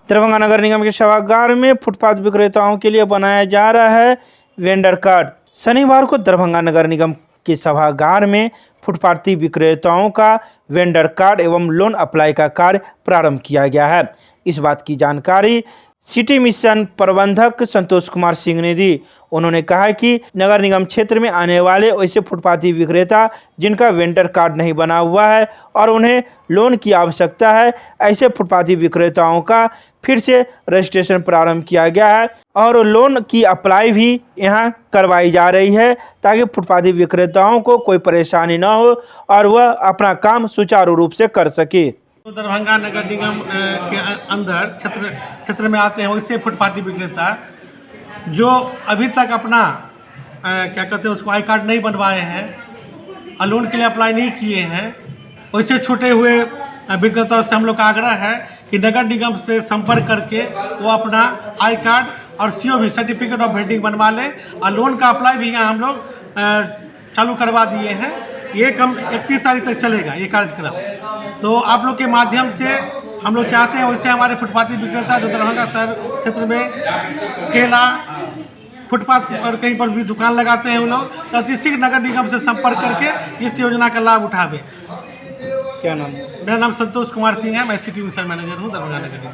दरभंगा नगर निगम के सभागार में फुटपाथ विक्रेताओं के लिए बनाया जा रहा है वेंडर कार्ड। शनिवार को दरभंगा नगर निगम के सभागार में फुटपाथी विक्रेताओं का वेंडर कार्ड एवं लोन अप्लाई का कार्य प्रारंभ किया गया है। इस बात की जानकारी सिटी मिशन प्रबंधक संतोष कुमार सिंह ने दी। उन्होंने कहा कि नगर निगम क्षेत्र में आने वाले ऐसे फुटपाथी विक्रेता जिनका वेंडर कार्ड नहीं बना हुआ है और उन्हें लोन की आवश्यकता है, ऐसे फुटपाथी विक्रेताओं का फिर से रजिस्ट्रेशन प्रारंभ किया गया है और लोन की अप्लाई भी यहां करवाई जा रही है ताकि फुटपाथी विक्रेताओं को कोई परेशानी न हो और वह अपना काम सुचारू रूप से कर सके। तो दरभंगा नगर निगम के अंदर क्षेत्र में आते हैं वैसे फुटपाथी विक्रेता जो अभी तक अपना क्या कहते हैं उसको आई कार्ड नहीं बनवाए हैं और लोन के लिए अप्लाई नहीं किए हैं, वैसे छूटे हुए विक्रेताओं से हम लोग का आग्रह है कि नगर निगम से संपर्क करके वो अपना आई कार्ड और COV सर्टिफिकेट ऑफ वेंडिंग बनवा लें और लोन का अप्लाई भी यहाँ हम लोग चालू करवा दिए हैं। ये कम 31 तारीख तक चलेगा ये कार्यक्रम। तो आप लोग के माध्यम से हम लोग चाहते हैं वैसे हमारे फुटपाथी विक्रेता जो दरभंगा शहर क्षेत्र में केला फुटपाथ पर कहीं पर भी दुकान लगाते हैं वो लोग, तो डिस्ट्रिक्ट नगर निगम से संपर्क करके इस योजना का लाभ उठावे। क्या नाम? मेरा नाम संतोष कुमार सिंह है, मैं सिटी मिशन मैनेजर हूँ दरभंगा नगर निगम।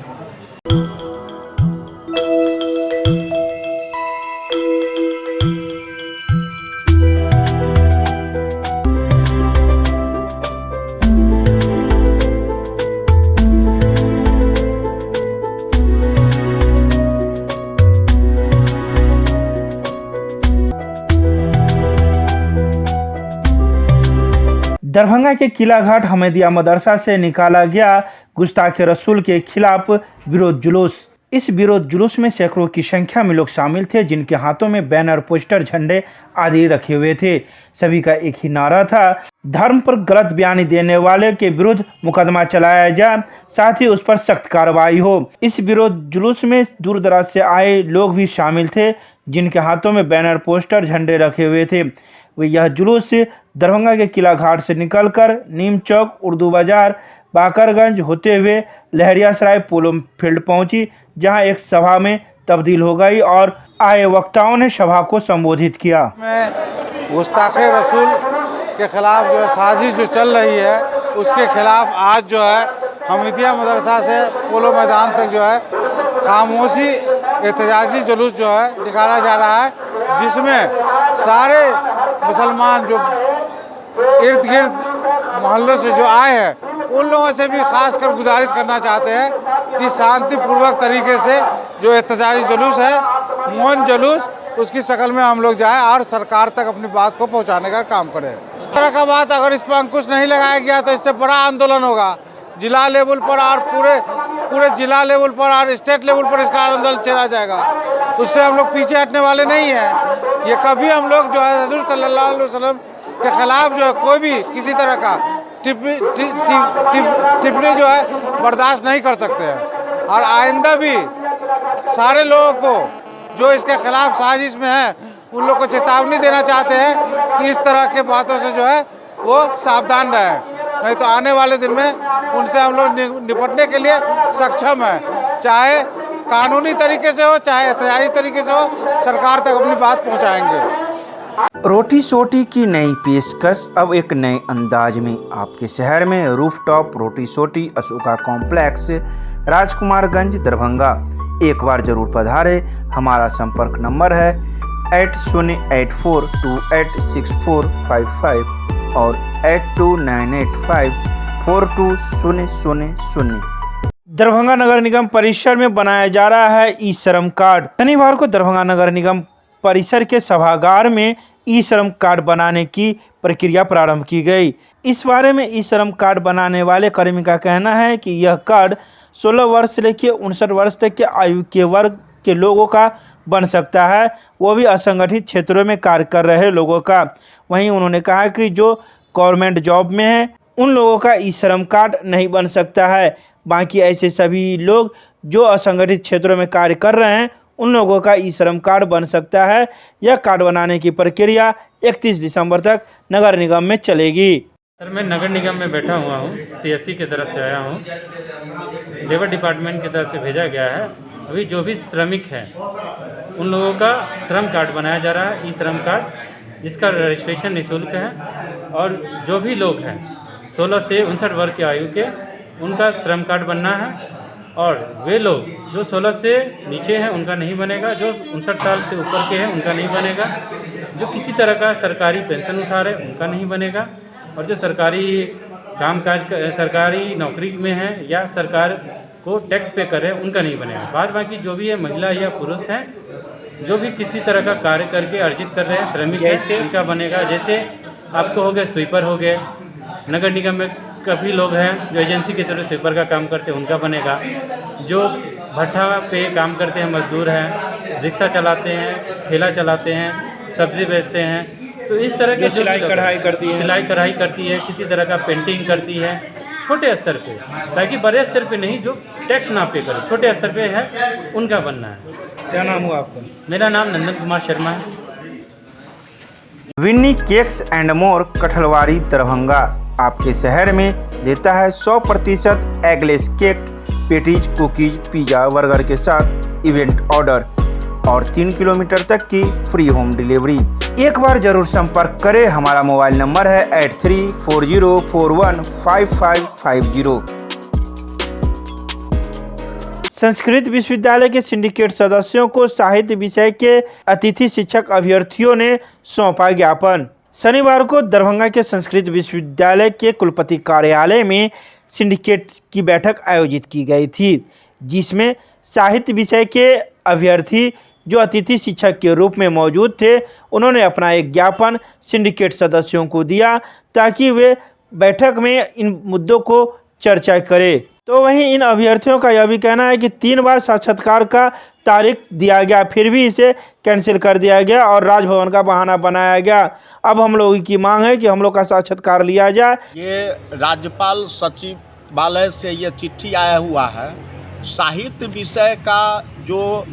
दरभंगा के किला घाट हमीदिया मदरसा से निकाला गया गुस्ताखे रसूल के खिलाफ विरोध जुलूस। इस विरोध जुलूस में सैकड़ों की संख्या में लोग शामिल थे जिनके हाथों में बैनर, पोस्टर, झंडे आदि रखे हुए थे। सभी का एक ही नारा था, धर्म पर गलत बयानी देने वाले के विरुद्ध मुकदमा चलाया जाए, साथ ही उस पर सख्त कार्रवाई हो। इस विरोध जुलूस में दूर दराज से आए लोग भी शामिल थे जिनके हाथों में बैनर, पोस्टर, झंडे रखे हुए थे। यह जुलूस दरभंगा के किला घाट से निकलकर नीम चौक, उर्दू बाजार, बाकरगंज होते हुए लहरियासराय पोलो फील्ड पहुंची, जहां एक सभा में तब्दील हो गई और आए वक्ताओं ने सभा को संबोधित किया। गुस्ताखे रसूल के खिलाफ जो है साजिश जो चल रही है उसके खिलाफ आज जो है हमीदिया मदरसा से पोलो मैदान तक जो है खामोशी एहतजाजी जुलूस जो है निकाला जा रहा है, जिसमें सारे मुसलमान जो इर्द गिर्द मोहल्लों से जो आए हैं उन लोगों से भी खास कर गुजारिश करना चाहते हैं कि शांतिपूर्वक तरीके से जो एहतजाजी जुलूस है, मौन जुलूस, उसकी शक्ल में हम लोग जाए और सरकार तक अपनी बात को पहुंचाने का काम करें। इस तरह का बात अगर इस पर अंकुश नहीं लगाया गया तो इससे बड़ा आंदोलन होगा जिला लेवल पर और पूरे जिला लेवल पर और स्टेट लेवल पर इसका आंदोलन चला जाएगा। उससे हम लोग पीछे हटने वाले नहीं हैं। ये कभी हम लोग जो है हुज़ूर सल्लल्लाहु अलैहि वसल्लम के खिलाफ जो है कोई भी किसी तरह का टिप्पणी जो है बर्दाश्त नहीं कर सकते हैं और आइंदा भी सारे लोगों को जो इसके खिलाफ साजिश में है उन लोग को चेतावनी देना चाहते हैं कि इस तरह के बातों से जो है वो सावधान रहें, नहीं तो आने वाले दिन में उनसे हम लोग निपटने के लिए सक्षम हैं, चाहे कानूनी तरीके से हो चाहे एहतजाजी तरीके से हो, सरकार तक अपनी बात पहुंचाएंगे। रोटी सोटी की नई पेशकश अब एक नए अंदाज में आपके शहर में रूफटॉप रोटी सोटी अशोका कॉम्प्लेक्स, राजकुमारगंज, दरभंगा। एक बार जरूर पधारे। हमारा संपर्क नंबर है 8084286455 और 8298542000। दरभंगा नगर निगम परिसर में बनाया जा रहा है ई श्रम कार्ड। शनिवार को दरभंगा नगर निगम परिसर के सभागार में ई श्रम कार्ड बनाने की प्रक्रिया प्रारंभ की गई। इस बारे में ई श्रम कार्ड बनाने वाले कर्मी का कहना है कि यह कार्ड 16 वर्ष से लेकर 59 वर्ष तक के आयु के वर्ग के लोगों का बन सकता है, वो भी असंगठित क्षेत्रों में कार्य कर रहे लोगों का। वहीं उन्होंने कहा कि जो गवर्नमेंट जॉब में है उन लोगों का ई श्रम कार्ड नहीं बन सकता है, बाकी ऐसे सभी लोग जो असंगठित क्षेत्रों में कार्य कर रहे हैं उन लोगों का ई श्रम कार्ड बन सकता है। यह कार्ड बनाने की प्रक्रिया 31 दिसंबर तक नगर निगम में चलेगी। सर मैं नगर निगम में बैठा हुआ हूँ, सीएससी की तरफ से आया हूँ। लेबर डिपार्टमेंट की तरफ से भेजा गया है। अभी जो भी श्रमिक हैं उन लोगों का श्रम कार्ड बनाया जा रहा है, ई श्रम कार्ड, जिसका रजिस्ट्रेशन निःशुल्क है। और जो भी लोग हैं 16 से 59 वर्ष की आयु के, उनका श्रम कार्ड बनना है। और वे लोग जो 16 से नीचे हैं उनका नहीं बनेगा, जो 59 साल से ऊपर के हैं उनका नहीं बनेगा, जो किसी तरह का सरकारी पेंशन उठा रहे उनका नहीं बनेगा, और जो सरकारी कामकाज सरकारी नौकरी में है या सरकार को टैक्स पे कर रहे हैं उनका नहीं बनेगा। बाद बाकी जो भी है महिला या पुरुष हैं, जो भी किसी तरह का कार्य करके अर्जित कर रहे हैं श्रमिक हैं, उनका बनेगा। जैसे आपको हो गए स्वीपर हो गए, नगर निगम में काफ़ी लोग हैं जो एजेंसी की तरफ स्वीपर का काम करते हैं उनका बनेगा। जो भट्ठा पे काम करते हैं मजदूर हैं, रिक्शा चलाते हैं, ठेला चलाते हैं, सब्जी बेचते हैं, तो इस तरह के सिलाई कढ़ाई करती है, किसी तरह का पेंटिंग करती है छोटे स्तर पे, ताकि बड़े स्तर पे नहीं, जो टैक्स ना पे करे छोटे स्तर पे है उनका बनना है। क्या नाम हुआ आपका? मेरा नाम नंदन कुमार शर्मा है। Vinni cakes and more, Kathalwari, Darbhanga आपके शहर में देता है 100% eggless cake, patties, cookies, pizza, burger के साथ इवेंट ऑर्डर और 3 किलोमीटर तक की फ्री होम डिलीवरी। एक बार जरूर संपर्क करें। हमारा मोबाइल नंबर है 8340415550। संस्कृत विश्वविद्यालय के सिंडिकेट सदस्यों को साहित्य विषय के अतिथि शिक्षक अभ्यर्थियों ने सौंपा ज्ञापन। शनिवार को दरभंगा के संस्कृत विश्वविद्यालय के कुलपति कार्यालय में सिंडिकेट की बैठक आयोजित की गई थी, जिसमें साहित्य विषय के अभ्यर्थी जो अतिथि शिक्षक के रूप में मौजूद थे, उन्होंने अपना एक ज्ञापन सिंडिकेट सदस्यों को दिया ताकि वे बैठक में इन मुद्दों को चर्चा करें। तो वहीं इन अभ्यर्थियों का यह भी कहना है कि 3 बार साक्षात्कार का तारीख दिया गया, फिर भी इसे कैंसिल कर दिया गया और राजभवन का बहाना बनाया गया। अब हम लोगों की मांग है कि हम लोग का साक्षात्कार लिया जाए। ये राज्यपाल सचिवालय से ये चिट्ठी आया हुआ है। साहित्य विषय का जो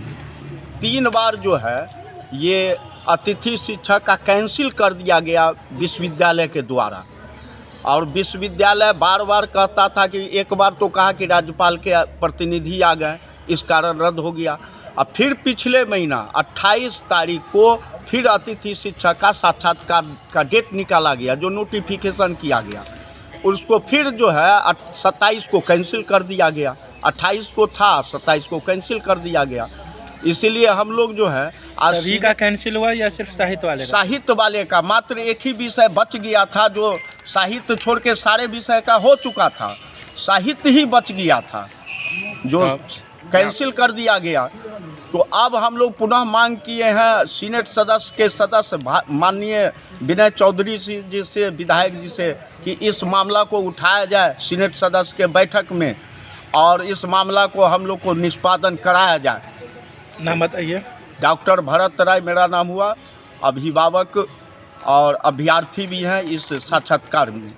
3 बार जो है ये अतिथि शिक्षक का कैंसिल कर दिया गया विश्वविद्यालय के द्वारा, और विश्वविद्यालय बार बार कहता था कि एक बार तो कहा कि राज्यपाल के प्रतिनिधि आ गए, इस कारण रद्द हो गया। अब फिर पिछले महीना 28 तारीख को फिर अतिथि शिक्षक का साक्षात्कार का डेट निकाला गया, जो नोटिफिकेशन किया गया, उसको फिर जो है 27 को कैंसिल कर दिया गया। 28 को था, 27 को कैंसिल कर दिया गया। इसीलिए हम लोग जो है आज सभी का कैंसिल हुआ या सिर्फ साहित्य वाले का? साहित्य वाले का मात्र एक ही विषय बच गया था, जो साहित्य छोड़ के सारे विषय का हो चुका था, साहित्य ही बच गया था जो कैंसिल कर दिया गया। तो अब हम लोग पुनः मांग किए हैं सीनेट सदस्य के सदस्य माननीय विनय चौधरी जी से, विधायक जी से, कि इस मामला को उठाया जाए सीनेट सदस्य के बैठक में और इस मामला को हम लोग को निष्पादन कराया जाए। नाम बताइए। डॉक्टर भरत राय मेरा नाम हुआ, अभिभावक और अभ्यर्थी भी हैं इस साक्षात्कार में।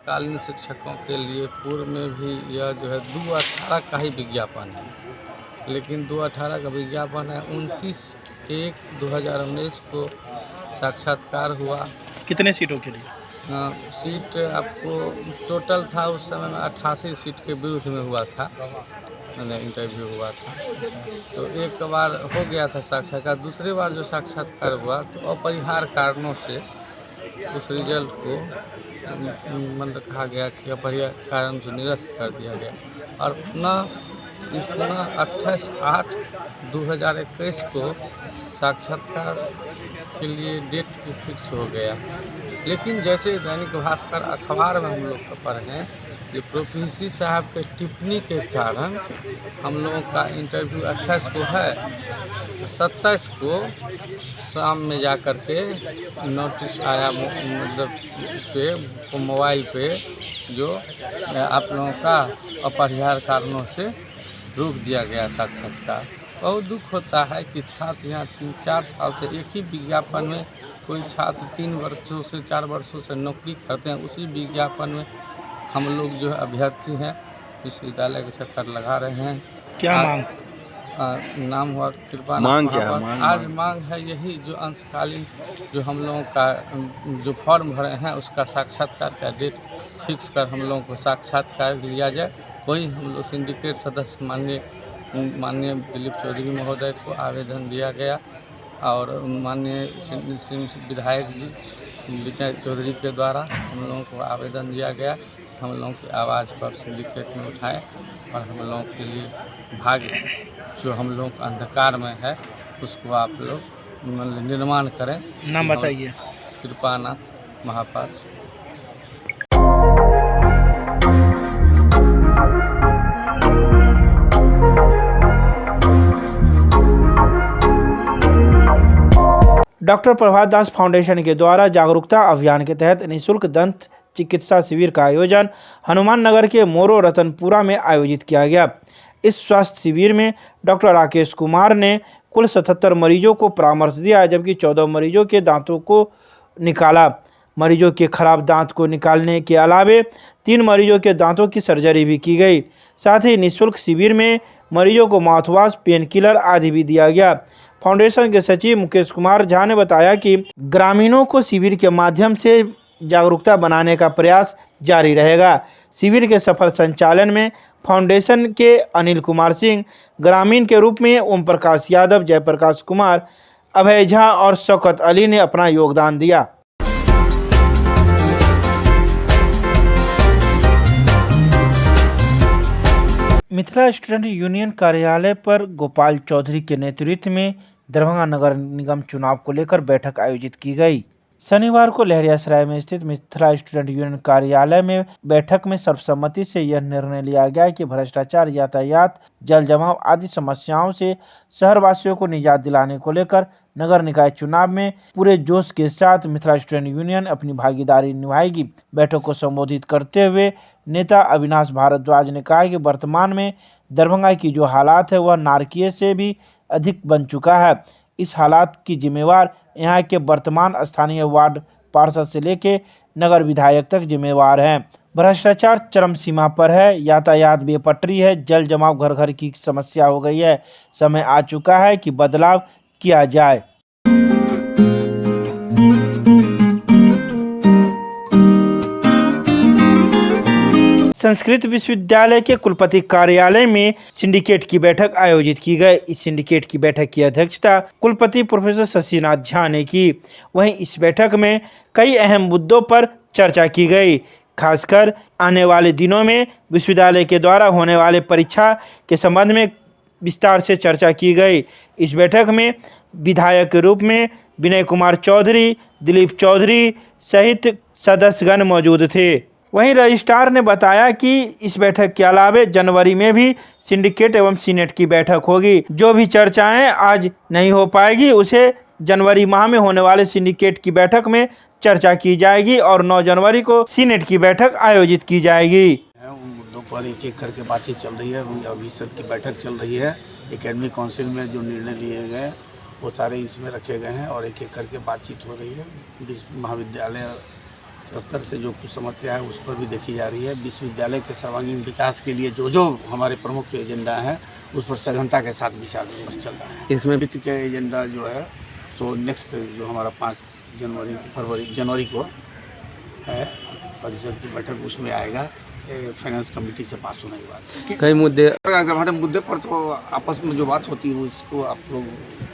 कालीन शिक्षकों के लिए पूर्व में भी यह जो है 2/18 का ही विज्ञापन है, लेकिन 2/18 का विज्ञापन है। 29/1/2019 को साक्षात्कार हुआ। कितने सीटों के लिए? सीट आपको टोटल था उस समय में 88 सीट के विरुद्ध में हुआ था, मैंने इंटरव्यू हुआ था। तो एक बार हो गया था साक्षात्कार, दूसरी बार जो साक्षात्कार हुआ तो अपरिहार्य कारणों से उस रिजल्ट को मतलब कहा गया कि अपरिहार्य कारण से निरस्त कर दिया गया, और पुनः 28/8/2021 को साक्षात्कार के लिए डेट फिक्स हो गया। लेकिन जैसे दैनिक भास्कर अखबार में हम लोग पढ़ रहे हैं कि प्रोफेसर साहब के टिप्पणी के कारण हम लोगों का इंटरव्यू 28 को है, 27 को शाम में जा कर के नोटिस आया, मतलब इस पे मोबाइल पे, जो आप लोगों का अपरिहार्य कारणों से रोक दिया गया साक्षात्कार। बहुत दुख होता है कि छात्र यहाँ 3-4 साल से एक ही विज्ञापन में, कोई छात्र 3 वर्षों से 4 वर्षों से नौकरी करते हैं, उसी विज्ञापन में हम लोग जो है अभ्यर्थी हैं विश्वविद्यालय के चक्कर लगा रहे हैं। क्या मांग? नाम हुआ कृपा मांग क्या है? आज मांग है यही जो अंशकालीन जो हम लोगों का जो फॉर्म भरे हैं उसका साक्षात्कार का डेट फिक्स कर हम लोगों को साक्षात्कार लिया जाए। वही हम लोग सिंडिकेट सदस्य माननीय दिलीप चौधरी महोदय को आवेदन दिया गया और माननीय विधायक जी विजय चौधरी के द्वारा हम लोगों को आवेदन दिया गया। हम लोगों की आवाज़ पर सिंडिकेट में उठाएं और हम लोगों के लिए भाग्य जो हम लोग अंधकार में है उसको आप लोग निर्माण करें। नाम बताइए। कृपानाथ महापात्र। डॉक्टर प्रभात दास फाउंडेशन के द्वारा जागरूकता अभियान के तहत निःशुल्क दंत चिकित्सा शिविर का आयोजन हनुमान नगर के मोरो रतनपुरा में आयोजित किया गया। इस स्वास्थ्य शिविर में डॉक्टर राकेश कुमार ने कुल 77 मरीजों को परामर्श दिया, जबकि 14 मरीजों के दांतों को निकाला। मरीजों के खराब दांत को निकालने के अलावे 3 मरीजों के दांतों की सर्जरी भी की गई। साथ ही निःशुल्क शिविर में मरीजों को माउथवॉश, पेन किलर आदि भी दिया गया। फाउंडेशन के सचिव मुकेश कुमार झा ने बताया कि ग्रामीणों को शिविर के माध्यम से जागरूकता बनाने का प्रयास जारी रहेगा। शिविर के सफल संचालन में फाउंडेशन के अनिल कुमार सिंह, ग्रामीण के रूप में ओम प्रकाश यादव, जयप्रकाश कुमार, अभय झा और शौकत अली ने अपना योगदान दिया। मिथिला स्टूडेंट यूनियन कार्यालय पर गोपाल चौधरी के नेतृत्व में दरभंगा नगर निगम चुनाव को लेकर बैठक आयोजित की गई। शनिवार को लहरियासराय में स्थित मिथिला स्टूडेंट यूनियन कार्यालय में बैठक में सर्वसम्मति से यह निर्णय लिया गया कि भ्रष्टाचार, यातायात, जल जमाव आदि समस्याओं से शहरवासियों को निजात दिलाने को लेकर नगर निकाय चुनाव में पूरे जोश के साथ मिथिला स्टूडेंट यूनियन अपनी भागीदारी निभाएगी। बैठक को संबोधित करते हुए नेता अविनाश भारद्वाज ने कहा कि वर्तमान में दरभंगा की जो हालात है वह नारकीय से भी अधिक बन चुका है। इस हालात की जिम्मेवार यहाँ के वर्तमान स्थानीय वार्ड पार्षद से लेके नगर विधायक तक जिम्मेवार हैं। भ्रष्टाचार चरम सीमा पर है, यातायात बेपटरी है, जल जमाव घर घर की समस्या हो गई है। समय आ चुका है कि बदलाव किया जाए। संस्कृत विश्वविद्यालय के कुलपति कार्यालय में सिंडिकेट की बैठक आयोजित की गई। इस सिंडिकेट की बैठक की अध्यक्षता कुलपति प्रोफेसर शशिनाथ झा ने की। वहीं इस बैठक में कई अहम मुद्दों पर चर्चा की गई। खासकर आने वाले दिनों में विश्वविद्यालय के द्वारा होने वाले परीक्षा के संबंध में विस्तार से चर्चा की गई। इस बैठक में विधायक के रूप में विनय कुमार चौधरी, दिलीप चौधरी सहित सदस्यगण मौजूद थे। वहीं रजिस्ट्रार ने बताया कि इस बैठक के अलावा जनवरी में भी सिंडिकेट एवं सीनेट की बैठक होगी। जो भी चर्चाएं आज नहीं हो पाएगी उसे जनवरी माह में होने वाले सिंडिकेट की बैठक में चर्चा की जाएगी और 9 जनवरी को सीनेट की बैठक आयोजित की जाएगी। उन मुद्दों पर एक एक करके बातचीत चल रही है। अभी सद की बैठक चल रही है। एकेडमिक काउंसिल में जो निर्णय लिए गए वो सारे इसमें रखे गए हैं और एक एक करके बातचीत हो रही है। महाविद्यालय स्तर से जो कुछ समस्या है उस पर भी देखी जा रही है। विश्वविद्यालय के सर्वांगीण विकास के लिए जो हमारे प्रमुख एजेंडा है उस पर सघनता के साथ विचार विमर्श चल रहा है। इसमें वित्त के एजेंडा जो है सो नेक्स्ट जो हमारा 5 जनवरी को है परिषद की बैठक उसमें आएगा। फाइनेंस कमेटी से पास होने के बाद कई मुद्दे हमारे मुद्दे पर तो आपस में जो बात होती है उसको आप लोग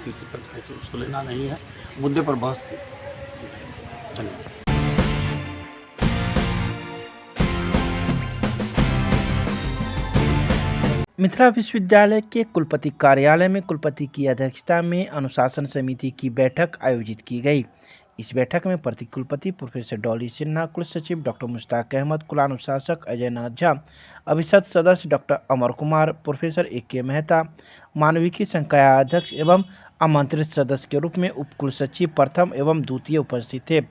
किसी प्रकार से उसको लेना नहीं है। मुद्दे पर बहस थी। धन्यवाद। मिथिला विश्वविद्यालय के कुलपति कार्यालय में कुलपति की अध्यक्षता में अनुशासन समिति की बैठक आयोजित की गई। इस बैठक में प्रति कुलपति प्रोफेसर डॉली सिन्हा, कुल सचिव डॉक्टर मुश्ताक अहमद, कुलानुशासक अजय नाथ झा, अभिषद सदस्य doctor Amar Kumar, professor AK Mehta, मानविकी संकाय अध्यक्ष एवं आमंत्रित सदस्य के रूप में उपकुल सचिव प्रथम एवं द्वितीय उपस्थित थे।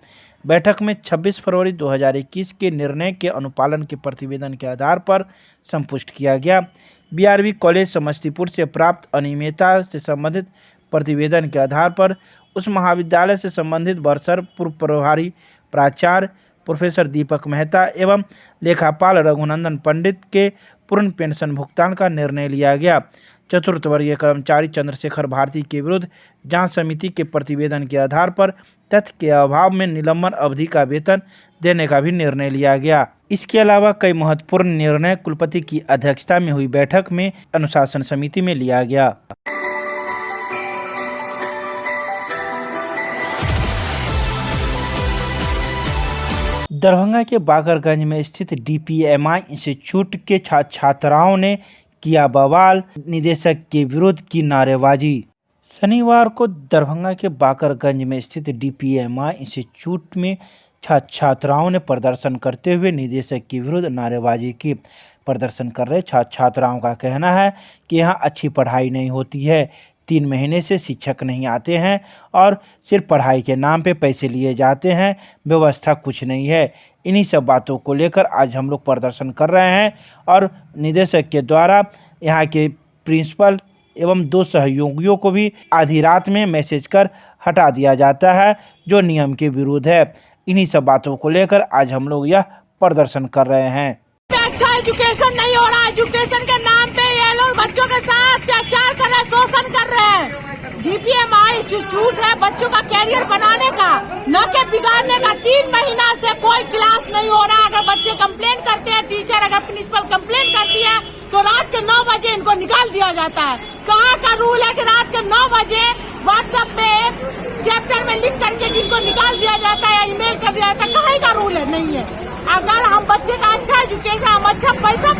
बैठक में 26 फरवरी 2021 के निर्णय के अनुपालन के प्रतिवेदन के आधार पर संपुष्ट किया गया। BRB कॉलेज समस्तीपुर से प्राप्त अनियमितता से संबंधित प्रतिवेदन के आधार पर उस महाविद्यालय से संबंधित बरसर पूर्व प्रभारी प्राचार्य प्रोफेसर दीपक मेहता एवं लेखापाल रघुनंदन पंडित के पूर्ण पेंशन भुगतान का निर्णय लिया गया। चतुर्थ वर्गीय कर्मचारी चंद्रशेखर भारती के विरुद्ध जांच समिति के प्रतिवेदन के आधार पर तथ्य के अभाव में निलंबन अवधि का वेतन देने का भी निर्णय लिया गया। इसके अलावा कई महत्वपूर्ण निर्णय कुलपति की अध्यक्षता में हुई बैठक में अनुशासन समिति में लिया गया। दरभंगा के बाकरगंज में स्थित DPMI इंस्टीट्यूट के छात्राओं ने किया बवाल, निदेशक के विरुद्ध की नारेबाजी। शनिवार को दरभंगा के बाकरगंज में स्थित DPMI इंस्टीट्यूट में छात्राओं ने प्रदर्शन करते हुए निदेशक के विरुद्ध नारेबाजी की। प्रदर्शन कर रहे छात्राओं का कहना है कि यहाँ अच्छी पढ़ाई नहीं होती है, 3 महीने से शिक्षक नहीं आते हैं और सिर्फ पढ़ाई के नाम पे पैसे लिए जाते हैं, व्यवस्था कुछ नहीं है। इन्हीं सब बातों को लेकर आज हम लोग प्रदर्शन कर रहे हैं और निदेशक के द्वारा यहाँ के प्रिंसिपल एवं 2 सहयोगियों को भी आधी रात में मैसेज कर हटा दिया जाता है, जो नियम के विरुद्ध है। इन्हीं सब बातों को लेकर आज हम लोग यह प्रदर्शन कर रहे हैं। अच्छा एजुकेशन नहीं हो रहा, एजुकेशन के नाम पे ये लोग बच्चों के साथ अत्याचार कर रहे, शोषण कर रहे हैं। DPMI इंस्टीट्यूट है बच्चों का कैरियर बनाने का, न के बिगाड़ने का। 3 महीना से कोई क्लास नहीं हो रहा। अगर बच्चे कंप्लेन करते हैं, टीचर अगर प्रिंसिपल कंप्लेन करती है तो रात के 9 बजे इनको निकाल दिया जाता है। कहाँ का रूल है कि रात के 9 बजे व्हाट्सएप पे चैप्टर में लिख करके जिनको निकाल दिया जाता है या ईमेल कर दिया जाता है? कहीं का रूल है? नहीं है। अगर हम बच्चे का अच्छा एजुकेशन, हम अच्छा पैसा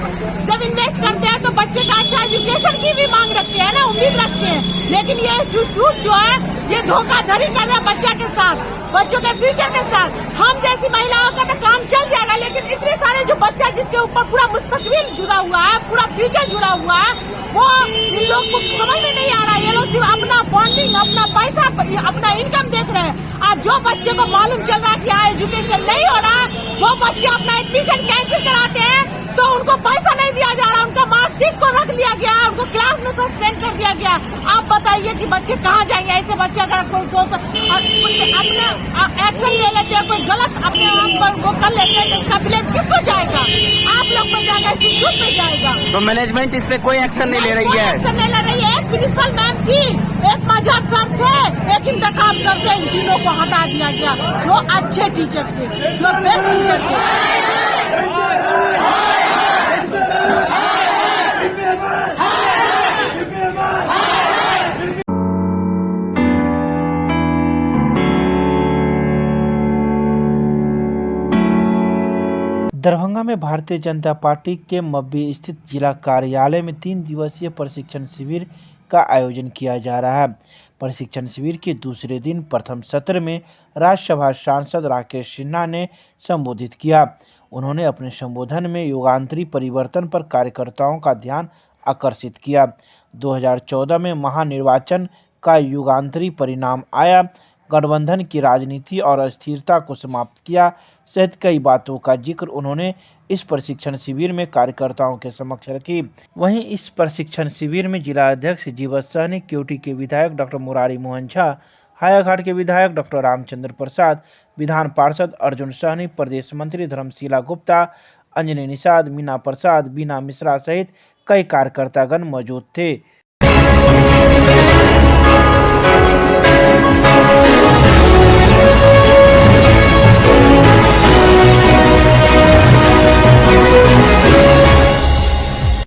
जब इन्वेस्ट करते हैं तो बच्चे का अच्छा एजुकेशन की भी मांग रखते हैं ना, उम्मीद रखते हैं। लेकिन ये इंस्टीट्यूट जो है ये धोखाधड़ी कर रहा है बच्चा के साथ, बच्चों के फ्यूचर के साथ। हम जैसी महिलाओं का तो काम चल जाएगा, लेकिन इतने सारे जो बच्चा जिसके ऊपर पूरा मुस्तकबिल जुड़ा हुआ है, पूरा फ्यूचर जुड़ा हुआ है, वो इन लोग को समझ में नहीं आ रहा। ये लोग सिर्फ अपना फंडिंग, अपना पैसा, अपना इनकम देख रहे हैं। आज जो बच्चे को मालूम चल रहा है कि यहाँ एजुकेशन नहीं हो रहा, वो बच्चे अपना एडमिशन कैंसिल कराते हैं तो उनको पैसा नहीं दिया जा रहा, उनका मार्कशीट को रख लिया गया, उनको क्लास में सस्पेंड कर दिया गया। आप बताइए कि बच्चे कहाँ जाएंगे? ऐसे बच्चे अगर कोई सोच अपने एक्शन ले लेते हैं, कोई गलत अपने आप पर वो कर लेते हैं तो इसका ब्लेम किसको जाएगा? आप लोग पे जाएगा, इंस्टीट्यूट पे जाएगा। तो मैनेजमेंट इस पे कोई एक्शन नहीं ले रही है? एक्शन नहीं ले रही है। एक प्रिंसिपल मैम थी, एक मजहर सर थे, एक इंतकाम सर थे, इन तीनों को हटा दिया गया जो अच्छे टीचर थे, जो बेस्ट टीचर थे। दरभंगा में भारतीय जनता पार्टी के मब्बी स्थित जिला कार्यालय में 3 दिवसीय प्रशिक्षण शिविर का आयोजन किया जा रहा है। प्रशिक्षण शिविर के दूसरे दिन प्रथम सत्र में राज्यसभा सांसद राकेश सिन्हा ने संबोधित किया। उन्होंने अपने संबोधन में युगांतरी परिवर्तन पर कार्यकर्ताओं का ध्यान आकर्षित किया। 2014 में महानिर्वाचन का युगांतरी परिणाम आया, गठबंधन की राजनीति और अस्थिरता को समाप्त किया सहित कई बातों का जिक्र उन्होंने इस प्रशिक्षण शिविर में कार्यकर्ताओं के समक्ष रखी। वहीं इस प्रशिक्षण शिविर में जिला अध्यक्ष जीवत सहनी, क्योटी के विधायक डॉक्टर मुरारी मोहन झा, हायाघाट के विधायक डॉक्टर रामचंद्र प्रसाद, विधान पार्षद अर्जुन सहनी, प्रदेश मंत्री धर्मशीला गुप्ता, अंजनी निषाद, मीना प्रसाद, बीना मिश्रा सहित कई कार्यकर्तागण मौजूद थे।